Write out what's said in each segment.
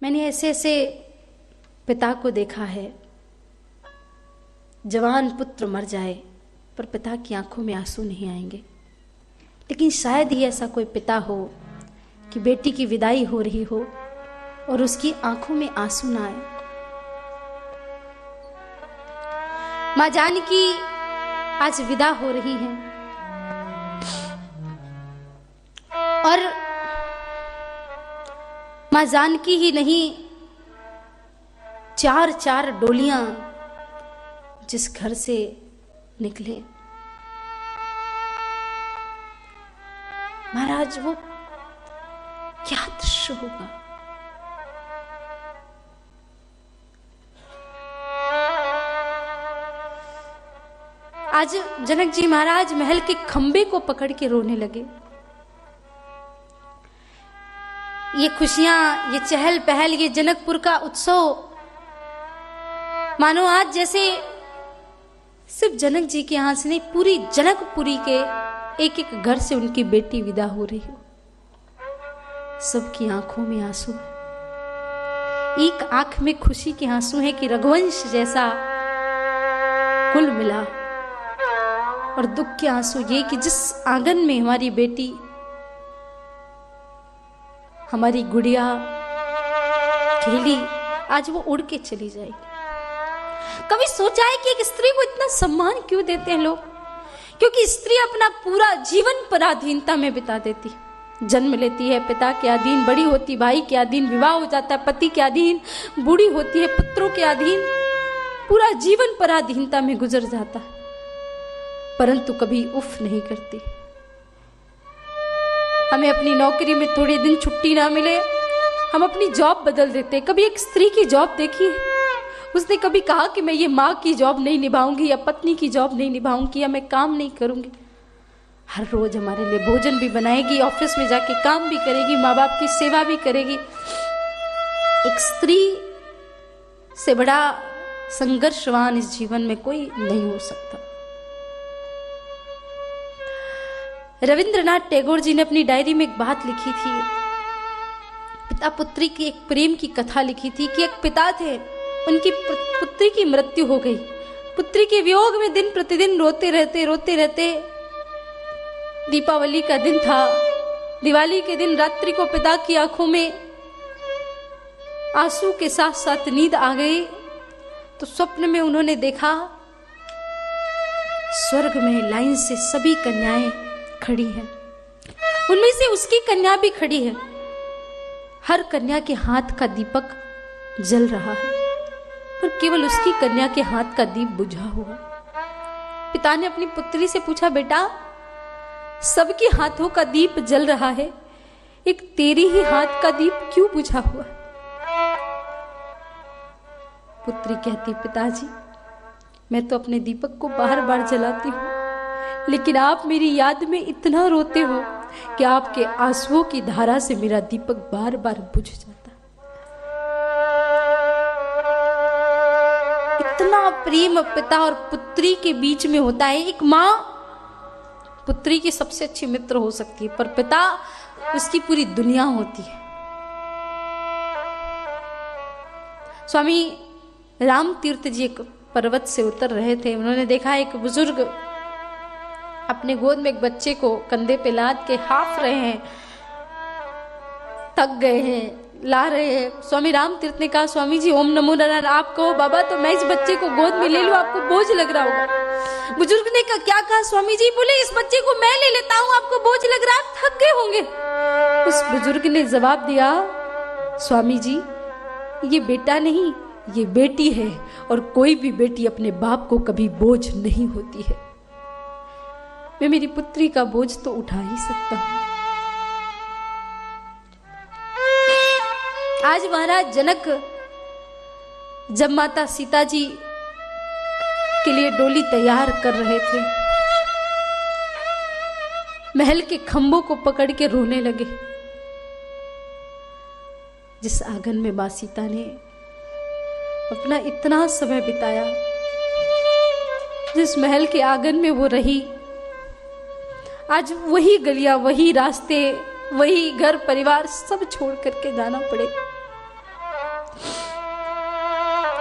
मैंने ऐसे ऐसे पिता को देखा है, जवान पुत्र मर जाए पर पिता की आंखों में आंसू नहीं आएंगे। लेकिन शायद ही ऐसा कोई पिता हो कि बेटी की विदाई हो रही हो और उसकी आंखों में आंसू ना आए। मां जानकी आज विदा हो रही हैं और मां जानकी ही नहीं, चार चार डोलियां जिस घर से निकले, महाराज वो क्या दृश्य होगा। आज जनक जी महाराज महल के खंबे को पकड़ के रोने लगे। ये खुशियां, ये चहल पहल, ये जनकपुर का उत्सव, मानो आज जैसे सिर्फ जनक जी के यहां से नहीं, पूरी जनकपुरी के एक एक घर से उनकी बेटी विदा हो रही हो। सबकी आंखों में आंसू है। एक आंख में खुशी के आंसू है कि रघुवंश जैसा कुल मिला, और दुख के आंसू ये कि जिस आंगन में हमारी बेटी, हमारी गुड़िया खेली, आज वो उड़ के चली जाएगी। कभी सोचा है कि एक स्त्री को इतना सम्मान क्यों देते हैं लोग? क्योंकि स्त्री अपना पूरा जीवन पराधीनता में बिता देती है। जन्म लेती है, पिता के अधीन बड़ी होती, भाई के अधीन विवाह हो जाता है, पति के अधीन बूढ़ी होती है, पुत्रों के अधीन पूरा जीवन पराधीनता में गुजर जाता है, परंतु कभी उफ नहीं करती। हमें अपनी नौकरी में थोड़े दिन छुट्टी ना मिले, हम अपनी जॉब बदल देते। कभी एक स्त्री की जॉब देखी, उसने कभी कहा कि मैं ये माँ की जॉब नहीं निभाऊंगी या पत्नी की जॉब नहीं निभाऊंगी या मैं काम नहीं करूंगी। हर रोज हमारे लिए भोजन भी बनाएगी, ऑफिस में जाके काम भी करेगी, माँ बाप की सेवा भी करेगी। एक स्त्री से बड़ा संघर्षवान इस जीवन में कोई नहीं हो सकता। रविंद्रनाथ टैगोर जी ने अपनी डायरी में एक बात लिखी थी, पिता पुत्री की एक प्रेम की कथा लिखी थी कि एक पिता थे, उनकी पुत्री की मृत्यु हो गई। पुत्री के वियोग में दिन प्रतिदिन रोते रहते। दीपावली का दिन था, दिवाली के दिन रात्रि को पिता की आंखों में आंसू के साथ साथ नींद आ गई। तो स्वप्न में उन्होंने देखा स्वर्ग में लाइन से सभी कन्याएं खड़ी हैं, उनमें से उसकी कन्या भी खड़ी है। हर कन्या के हाथ का दीपक जल रहा है, पर केवल उसकी कन्या के हाथ का दीप बुझा हुआ। पिता ने अपनी पुत्री से पूछा, बेटा सबके हाथों का दीप जल रहा है, एक तेरी ही हाथ का दीप क्यों बुझा हुआ? पुत्री कहती, पिताजी मैं तो अपने दीपक को बार बार जलाती हूँ, लेकिन आप मेरी याद में इतना रोते हो कि आपके आंसुओं की धारा से मेरा दीपक बार बार बुझ जाता। इतना प्रेम पिता और पुत्री के बीच में होता है। एक माँ पुत्री की सबसे अच्छी मित्र हो सकती है, पर पिता उसकी पूरी दुनिया होती है। स्वामी राम तीर्थ जी एक पर्वत से उतर रहे थे। उन्होंने देखा एक बुजुर्ग अपने गोद में एक बच्चे को कंधे पे लाद के हाफ रहे हैं, थक गए हैं, ला रहे हैं। स्वामी राम तीर्थ ने कहा, स्वामी जी ओम नमो नारायण, आप कहो बाबा तो मैं इस बच्चे को गोद में ले लूं, आपको बोझ लग रहा होगा। बुजुर्ग ने कहा, क्या कहा स्वामी जी? बोले इस बच्चे को मैं ले लेता हूं, आपको बोझ लग रहा है, आप थक गए होंगे। उस बुजुर्ग ने जवाब दिया, स्वामी जी ये बेटा नहीं, ये बेटी है, और कोई भी बेटी अपने बाप को कभी बोझ नहीं होती है। मैं मेरी पुत्री का बोझ तो उठा ही सकता हूं। आज महाराज जनक जब माता सीता जी के लिए डोली तैयार कर रहे थे, महल के खंभों को पकड़ के रोने लगे। जिस आंगन में मां सीता ने अपना इतना समय बिताया, जिस महल के आंगन में वो रही, आज वही गलियां, वही रास्ते, वही घर परिवार सब छोड़ करके जाना पड़े।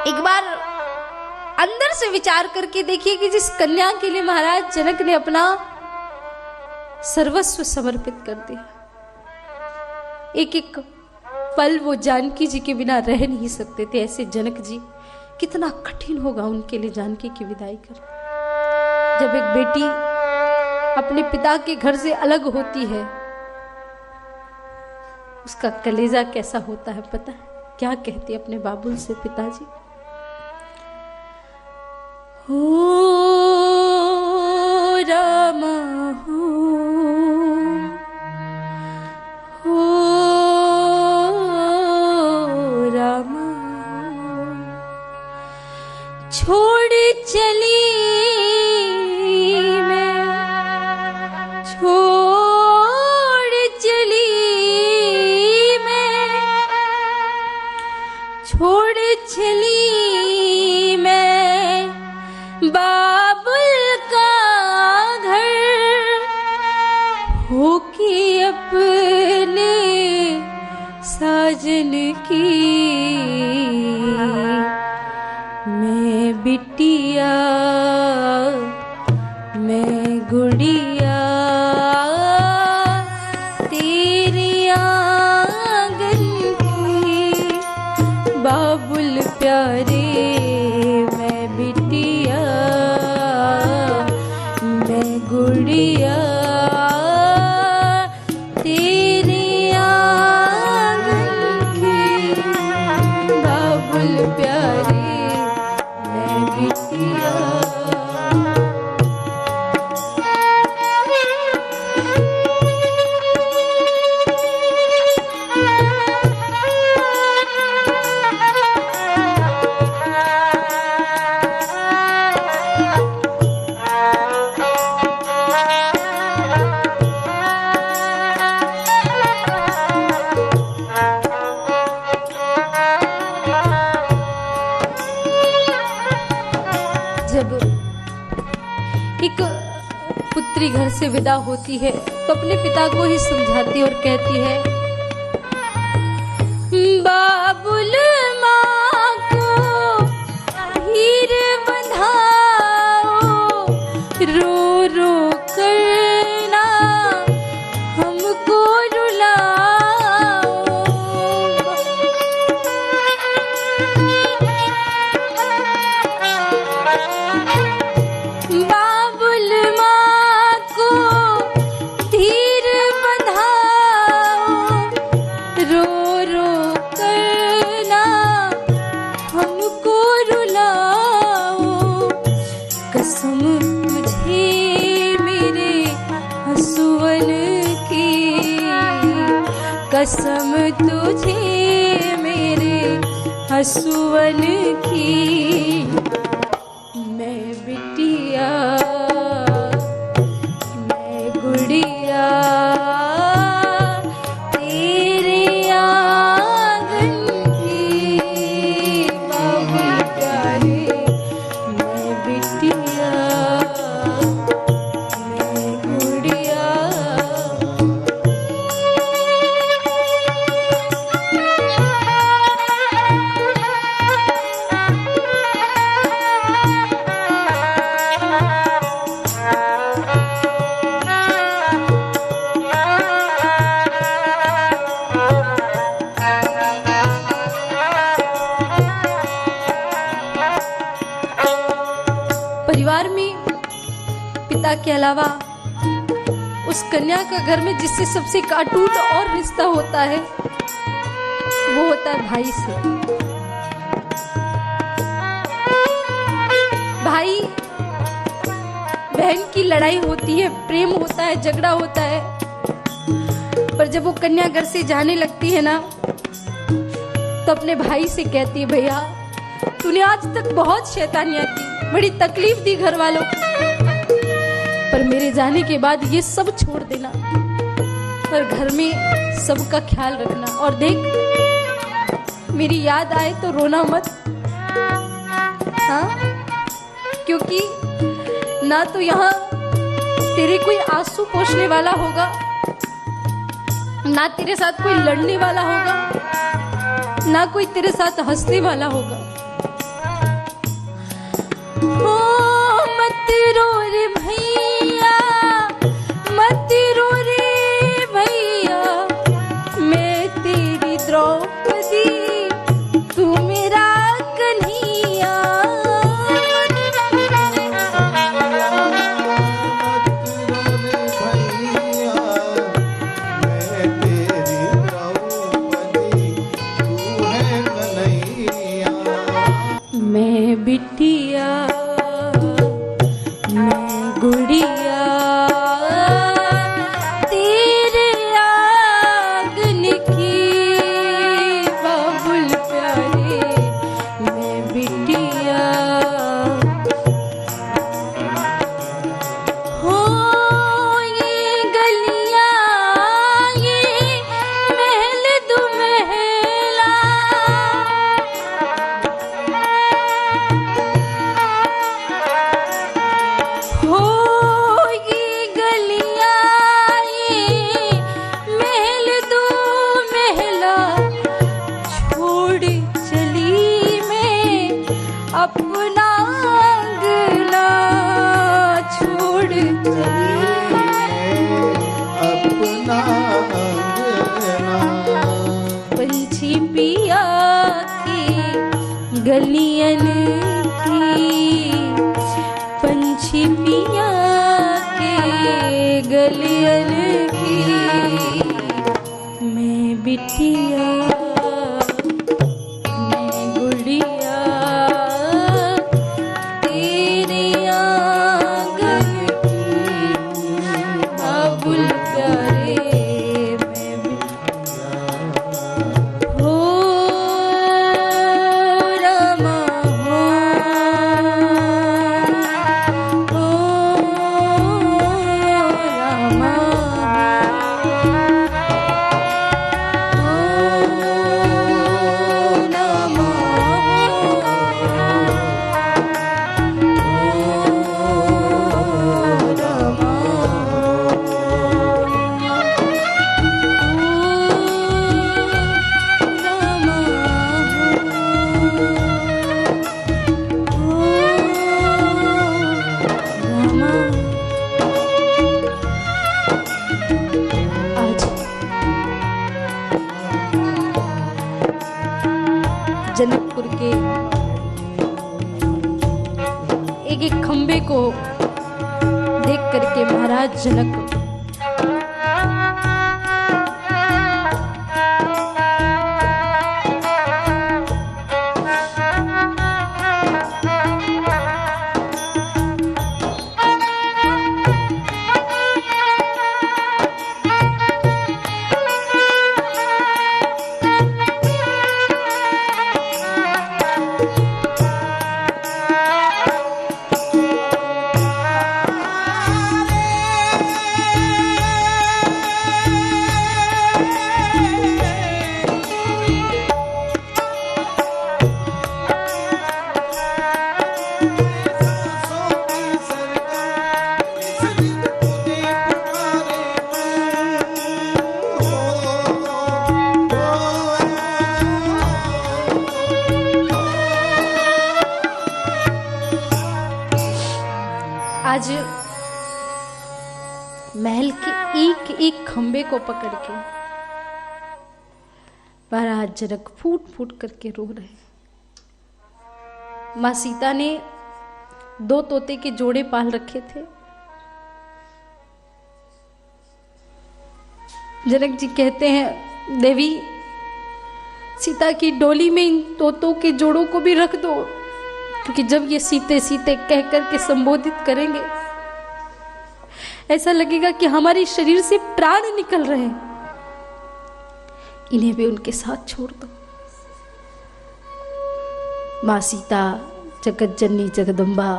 एक बार अंदर से विचार करके देखिए कि जिस कन्या के लिए महाराज जनक ने अपना सर्वस्व समर्पित कर दिया, एक एक पल वो जानकी जी के बिना रह नहीं सकते थे। ऐसे जनक जी, कितना कठिन होगा उनके लिए जानकी की विदाई कर। जब एक बेटी अपने पिता के घर से अलग होती है, उसका कलेजा कैसा होता है पता है? क्या कहती है अपने बाबुल से पिताजी, हो रामा हो रामा, छोड़ चली चली मैं बाबुल का घर होके अपने साजन की, मैं बिटिया मैं गुड़िया तेरी आंगन की, बाबुल प्यारे मैं बिटिया मैं गुड़िया तेरी आंगन की, बाबुल प्यारे मैं बिटिया। जब एक पुत्री घर से विदा होती है तो अपने पिता को ही समझाती है और कहती है, बाबुल माँ को हीर बंधाओ, रो रो करना हमको रुलाओ, बाबुल माँ को धीर बंधाओ, रो रो करना हमको रुलाओ, कसम तुझे मेरे हंसुअन की, कसम तुझे मेरे हंसुअन की, मैं बिटिया मैं गुड़िया तेरे आंगन की, बाबुल प्यारे मैं बिटिया मैं गुड़िया। परिवार में पिता के अलावा उस कन्या का घर में जिससे सबसे काटूट और रिश्ता होता है वो होता है भाई से। भाई बहन की लड़ाई होती है, प्रेम होता है, झगड़ा होता है, पर जब वो कन्या घर से जाने लगती है ना तो अपने भाई से कहती है, भैया तूने आज तक बहुत शैतानियां की, बड़ी तकलीफ दी घर वालों को, पर मेरे जाने के बाद ये सब छोड़ देना और घर में सबका ख्याल रखना, और देख मेरी याद आए तो रोना मत, हाँ, क्योंकि ना तो यहाँ तेरे कोई आंसू पोंछने वाला होगा, ना तेरे साथ कोई लड़ने वाला होगा, ना कोई तेरे साथ हंसने वाला होगा, हो मत रो रे भैया, मत रो रे भैया, मैं तेरी द्रौपदी तू मेरा कन्हैया। मैं बिटिया मैं गुड़िया तेरे आंगन की, बाबुल प्यारे मैं बिटिया। हो ये गलियां ये महल दो महला, हो ये गलियां ये महल दो महला, छोड़ चली मैं अपना अंगना, छोड़ चली अपना अंगना। पंछी पिया की गलियन की, पंछी पिया के गलियन की, मैं बिटिया मैं गुड़िया तेरे आंगन की, बाबुल प्यारे मैं बिटिया। हो रामा हो, हो रामा हो, रामा आज जनकपुर के एक एक खंबे को देख करके महाराज जनक आज महल के एक एक खंबे को पकड़ के महाराज जनक फूट फूट करके रो रहे। माँ सीता ने 2 तोते के जोड़े पाल रखे थे। जनक जी कहते हैं देवी सीता की डोली में इन तोतों के जोड़ों को भी रख दो, क्योंकि जब ये सीते सीते कह करके संबोधित करेंगे ऐसा लगेगा कि हमारे शरीर से प्राण निकल रहे हैं, इन्हें भी उनके साथ छोड़ दो। माँ सीता जगत जननी जगदम्बा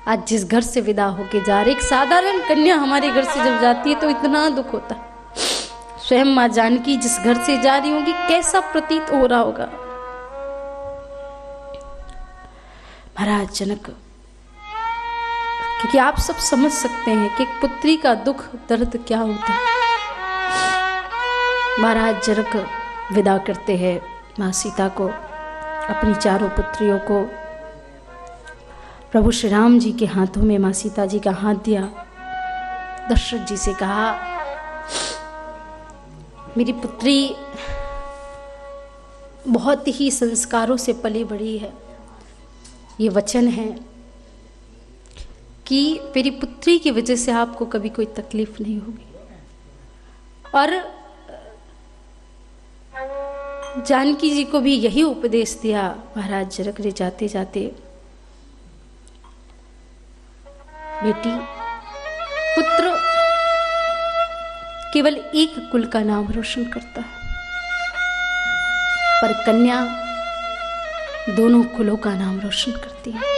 आज जिस घर से विदा होके जा रही, एक साधारण कन्या हमारे घर से जब जाती है तो इतना दुख होता है। स्वयं माँ जानकी जिस घर से जा रही होंगी कैसा प्रतीत हो रहा होगा। महाराज जनक, क्योंकि आप सब समझ सकते हैं कि एक पुत्री का दुख दर्द क्या होता है। महाराज जनक विदा करते हैं माँ सीता को, अपनी चारों पुत्रियों को, प्रभु श्री राम जी के हाथों में माँ सीता जी का हाथ दिया, दशरथ जी से कहा, मेरी पुत्री बहुत ही संस्कारों से पली बड़ी है, ये वचन है कि मेरी पुत्री की वजह से आपको कभी कोई तकलीफ नहीं होगी। और जानकी जी को भी यही उपदेश दिया। महाराज जनक ने जाते जाते, बेटी, पुत्र केवल एक कुल का नाम रोशन करता है, पर कन्या दोनों कुलों का नाम रोशन करती है।